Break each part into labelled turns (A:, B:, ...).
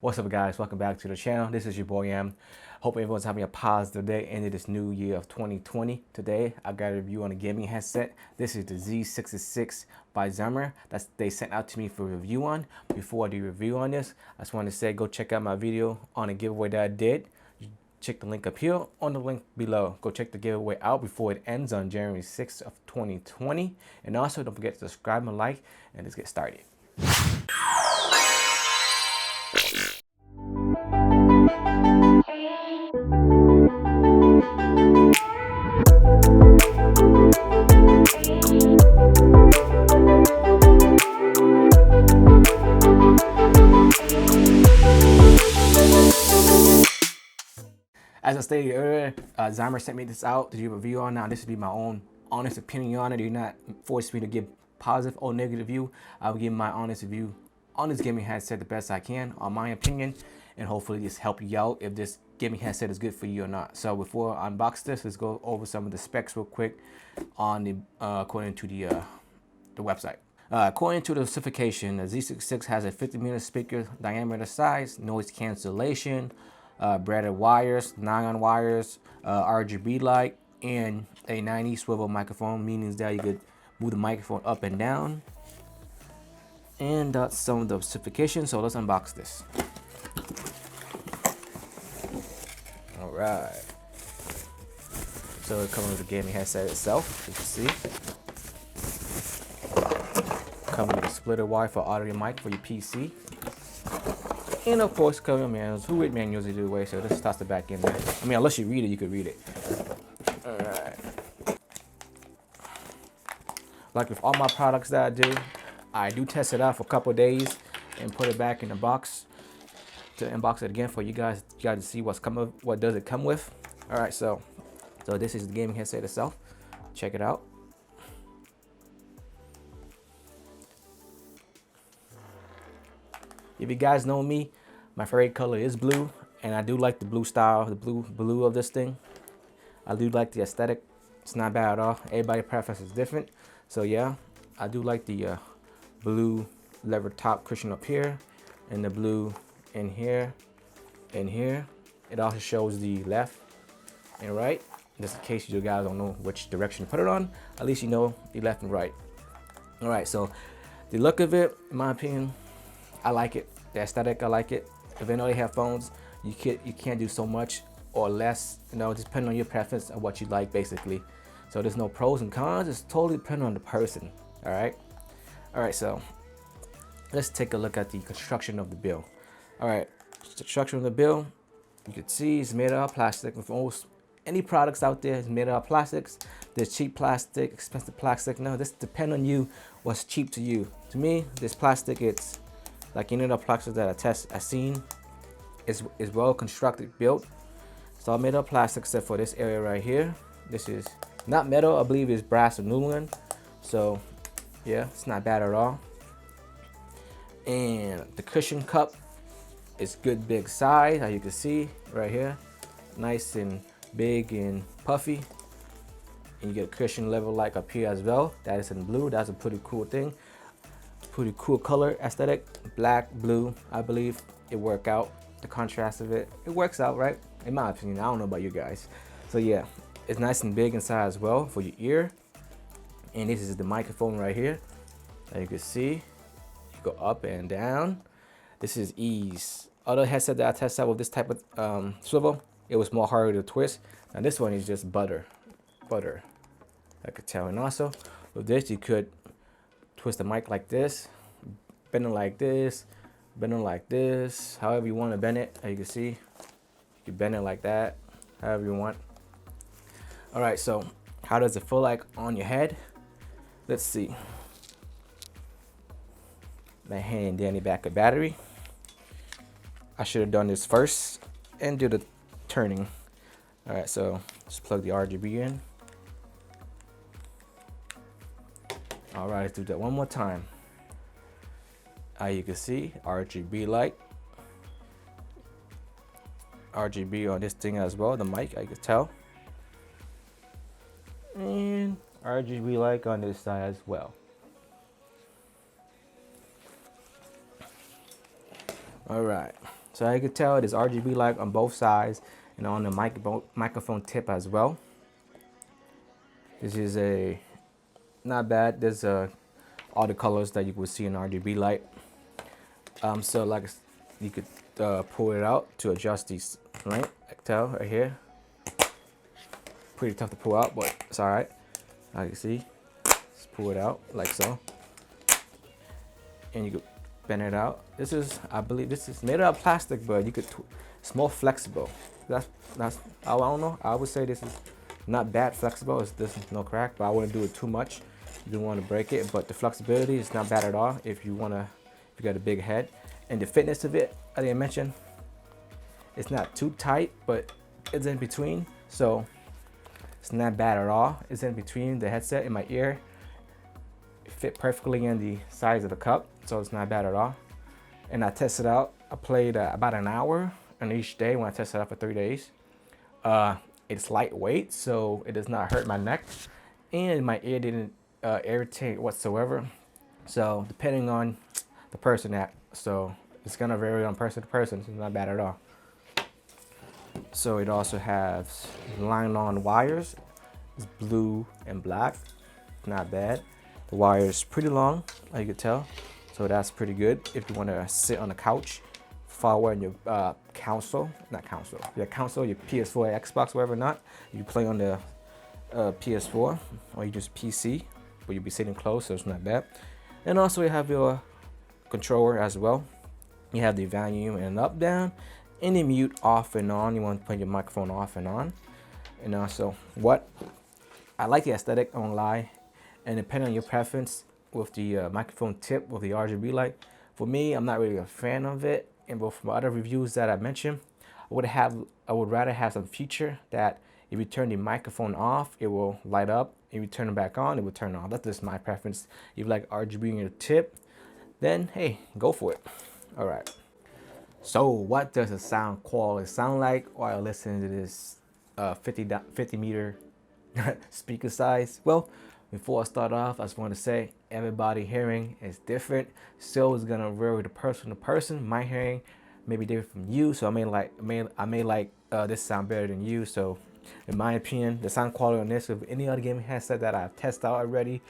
A: What's up, guys? Welcome back to the channel. This is your boy Am. Hope everyone's having a positive day into this new year of 2020. Today I got a review on a gaming headset. This is the Z66 by ZIUMIER that they sent out to me for review on. Before I do review on this, I just want to say go check out my video on a giveaway that I did. Check the link up here on the link below. Go check the giveaway out before it ends on January 6th of 2020. And also don't forget to subscribe and like, and let's get started. As I stated earlier, ZIUMIER sent me this out to do a review on. Now, this would be my own honest opinion on it. You're not forced me to give positive or negative review. I will give my honest review on this gaming headset the best I can, on my opinion, and hopefully just help you out if this gaming headset is good for you or not. So before I unbox this, let's go over some of the specs real quick on the according to the website. According to the specification, the Z66 has a 50mm speaker diameter size, noise cancellation, braided wires, nylon wires, RGB light, and a 90 swivel microphone, meaning that you could move the microphone up and down. And that's some of the specifications, so let's unbox this. All right. So it comes with the gaming headset itself, you can see. Comes with a splitter wire for audio mic for your PC. And of course, cover manuals. Who read manuals either way? So let's toss it back in there. I mean, unless you read it, you could read it. All right. Like with all my products that I do test it out for a couple of days and put it back in the box to unbox it again for you guys to see what does it come with. All right, so this is the gaming headset itself. Check it out. If you guys know me, my favorite color is blue, and I do like the blue style, the blue of this thing. I do like the aesthetic. It's not bad at all. Everybody's preference is different. So yeah, I do like the blue lever top cushion up here, and the blue in here, and here. It also shows the left and right, just in case you guys don't know which direction to put it on. At least you know the left and right. All right, so the look of it, in my opinion, I like it. The aesthetic, I like it. If you know they have phones, you can't do so much or less, depending on your preference and what you like, basically. So there's no pros and cons. It's totally dependent on the person. All right. So let's take a look at the construction of the bill. All right, the construction of the bill, you can see it's made out of plastic. With almost any products out there, it's made out of plastics. There's cheap plastic, expensive plastic. No, this depends on you. What's cheap to you? To me, this plastic, it's like any of the plastics that I've seen, is well constructed, built. It's all made of plastic except for this area right here. This is not metal, I believe it's brass aluminum. So yeah, it's not bad at all. And the cushion cup is good big size, as you can see right here. Nice and big and puffy. And you get a cushion level like up here as well. That is in blue. That's a pretty cool thing. Pretty cool color aesthetic. Black, blue, I believe it work out. The contrast of it works out, right? In my opinion, I don't know about you guys. So yeah, it's nice and big inside as well for your ear. And this is the microphone right here. As you can see, you go up and down. This is ease. Other headset that I tested out with this type of swivel, it was more harder to twist. Now this one is just butter, I could tell. And also with this, you could twist the mic like this, bend it like this, bend it like this, however you want to bend it. As you can see, you can bend it like that, however you want. All right, so how does it feel like on your head? Let's see. My hand dandy back of battery. I should have done this first and do the turning. All right, so just plug the RGB in. All right, let's do that one more time. You can see RGB light. RGB on this thing as well, the mic, I could tell. And RGB light on this side as well. All right, So I can tell there's RGB light on both sides and on the microphone tip as well. This is a not bad. There's all the colors that you would see in RGB light. So like you could pull it out to adjust these, right? I can tell right here. Pretty tough to pull out, but it's all right. As you see, just pull it out like so, and you could bend it out. This is, I believe, this is made out of plastic, but you could. It's more flexible. That's I don't know. I would say this is not bad flexible. This is no crack, but I wouldn't do it too much. You don't want to break it, but the flexibility is not bad at all. If you got a big head, and the fitness of it, I didn't mention. It's not too tight, but it's in between. So it's not bad at all. It's in between the headset and my ear. It fit perfectly in the size of the cup, so it's not bad at all. And I tested out. I played about an hour on each day when I tested out for 3 days. It's lightweight, so it does not hurt my neck, and my ear didn't irritate whatsoever. So depending on the person so it's gonna vary on person to person. So it's not bad at all. So it also has nylon wires. It's blue and black. Not bad. The wire is pretty long, as you can tell. So that's pretty good if you want to sit on the couch, forward your your PS4, Xbox, whatever not. You play on the PS4 or you just PC, but you'll be sitting close, so it's not bad. And also you have your controller as well. You have the volume and up, down, and the mute off and on. You want to put your microphone off and on. And also, what I like the aesthetic, I won't lie, and depending on your preference with the microphone tip with the RGB light. For me, I'm not really a fan of it. And both from other reviews that I mentioned, I would rather have some feature that if you turn the microphone off, it will light up. If you turn it back on, it will turn on. That's just my preference. If you like RGB in your tip, then hey, go for it. All right. So what does the sound quality sound like while listening to this 50 meter speaker size? Well, before I start off, I just want to say everybody hearing is different. So it's gonna vary to person to person. My hearing may be different from you, so I may like this sound better than you. So in my opinion, the sound quality on this of any other gaming headset that I've tested out already,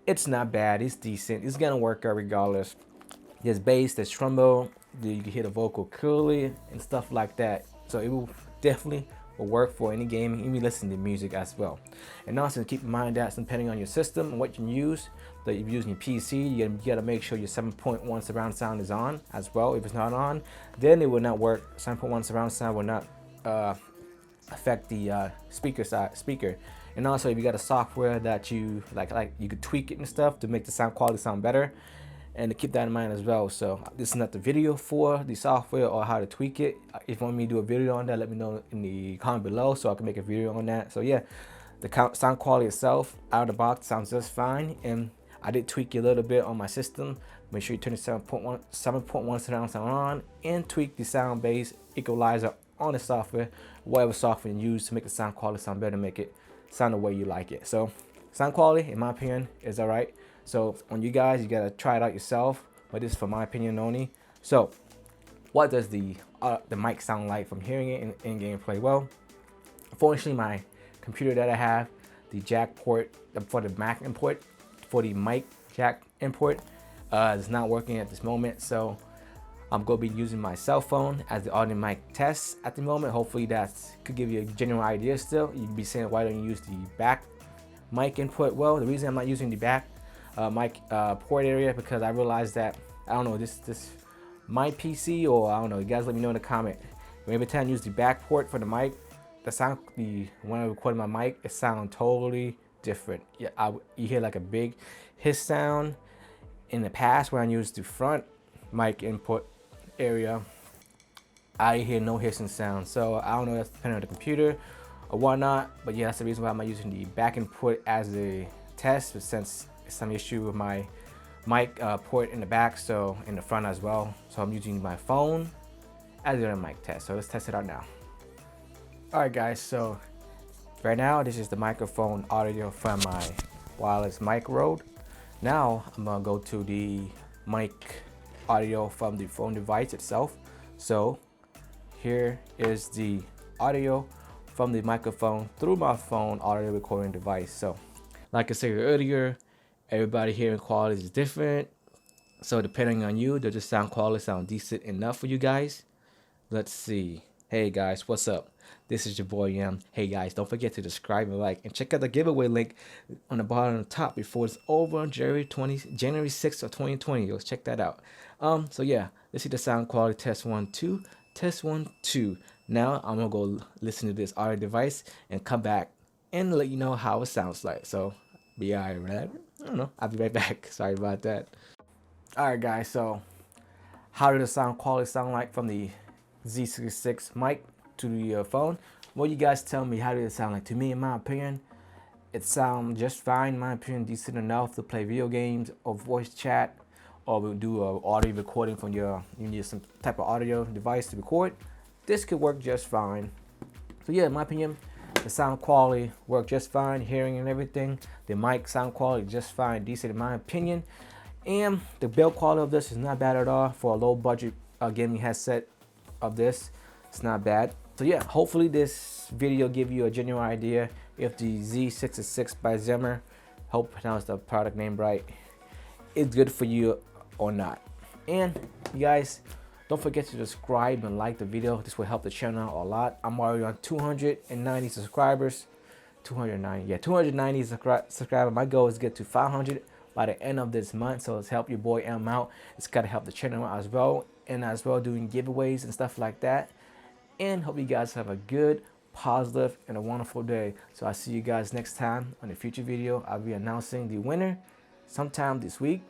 A: it's not bad. It's decent. It's gonna work out regardless. There's bass, there's trombone, you can hear the vocal clearly and stuff like that. So it will definitely work for any game, even listen to music as well. And also keep in mind that depending on your system and what you use, that you're using your PC, you gotta make sure your 7.1 surround sound is on as well. If it's not on, then it will not work. 7.1 surround sound will not affect the speaker. And also if you got a software that you like you could tweak it and stuff to make the sound quality sound better. And to keep that in mind as well. So this is not the video for the software or how to tweak it. If you want me to do a video on that, let me know in the comment below so I can make a video on that. So yeah, the sound quality itself out of the box sounds just fine. And I did tweak it a little bit on my system. Make sure you turn the 7.1 surround sound on and tweak the sound bass equalizer on the software, whatever software you use to make the sound quality sound better, make it sound the way you like it. So sound quality, in my opinion, is all right. So on you guys, you gotta try it out yourself, but this is for my opinion only. So what does the mic sound like from hearing it in gameplay? Well, unfortunately, my computer that I have, the jack port for the Mac input, for the mic jack input, is not working at this moment. So I'm gonna be using my cell phone as the audio mic test at the moment. Hopefully that could give you a general idea still. You'd be saying, why don't you use the back mic input? Well, the reason I'm not using the back mic port area, because I realized that, I don't know, this my PC, or I don't know, you guys let me know in the comment. Every time I use the back port for the mic, when I record my mic, it sounds totally different. Yeah, you hear like a big hiss sound. In the past, when I used the front mic input area, I hear no hissing sound. So I don't know if that's depending on the computer or whatnot, but yeah, that's the reason why I'm not using the back input as a test, but since some issue with my mic port in the back, so in the front as well, so I'm using my phone as a mic test. So let's test it out now. All right guys, so right now this is the microphone audio from my wireless mic Rode. Now I'm gonna go to the mic audio from the phone device itself. So here is the audio from the microphone through my phone audio recording device. So like I said earlier, everybody hearing quality is different. So depending on you, does the sound quality sound decent enough for you guys? Let's see. Hey guys, what's up? This is your boy Yam. Hey guys, don't forget to subscribe and like, and check out the giveaway link on the bottom and the top before it's over on January 6th of 2020. Yo, check that out. So yeah, let's see the sound quality. Test 1 2, test 1 2. Now I'm gonna go listen to this audio device and come back and let you know how it sounds like. So be alright, right? I don't know. I'll be right back. Sorry about that. Alright guys, so how did the sound quality sound like from the Z66 mic to the phone? Well, you guys tell me, how did it sound like? To me, in my opinion, it sounds just fine. In my opinion, decent enough to play video games or voice chat, or we'll do a audio recording from you need some type of audio device to record. This could work just fine. So yeah, in my opinion, the sound quality worked just fine, hearing and everything. The mic sound quality just fine, decent in my opinion. And the build quality of this is not bad at all for a low budget gaming headset of this. It's not bad. So yeah, hopefully this video give you a genuine idea if the Z66 by ZIUMIER, hope I pronounced the product name right, is good for you or not. And you guys, don't forget to subscribe and like the video. This will help the channel a lot. I'm already on 290 subscribers. 290 subscribers. My goal is to get to 500 by the end of this month. So let's help your boy M out. It's got to help the channel out as well, and as well doing giveaways and stuff like that. And hope you guys have a good, positive, and a wonderful day. So I'll see you guys next time on a future video. I'll be announcing the winner sometime this week.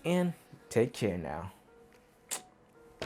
A: And take care now.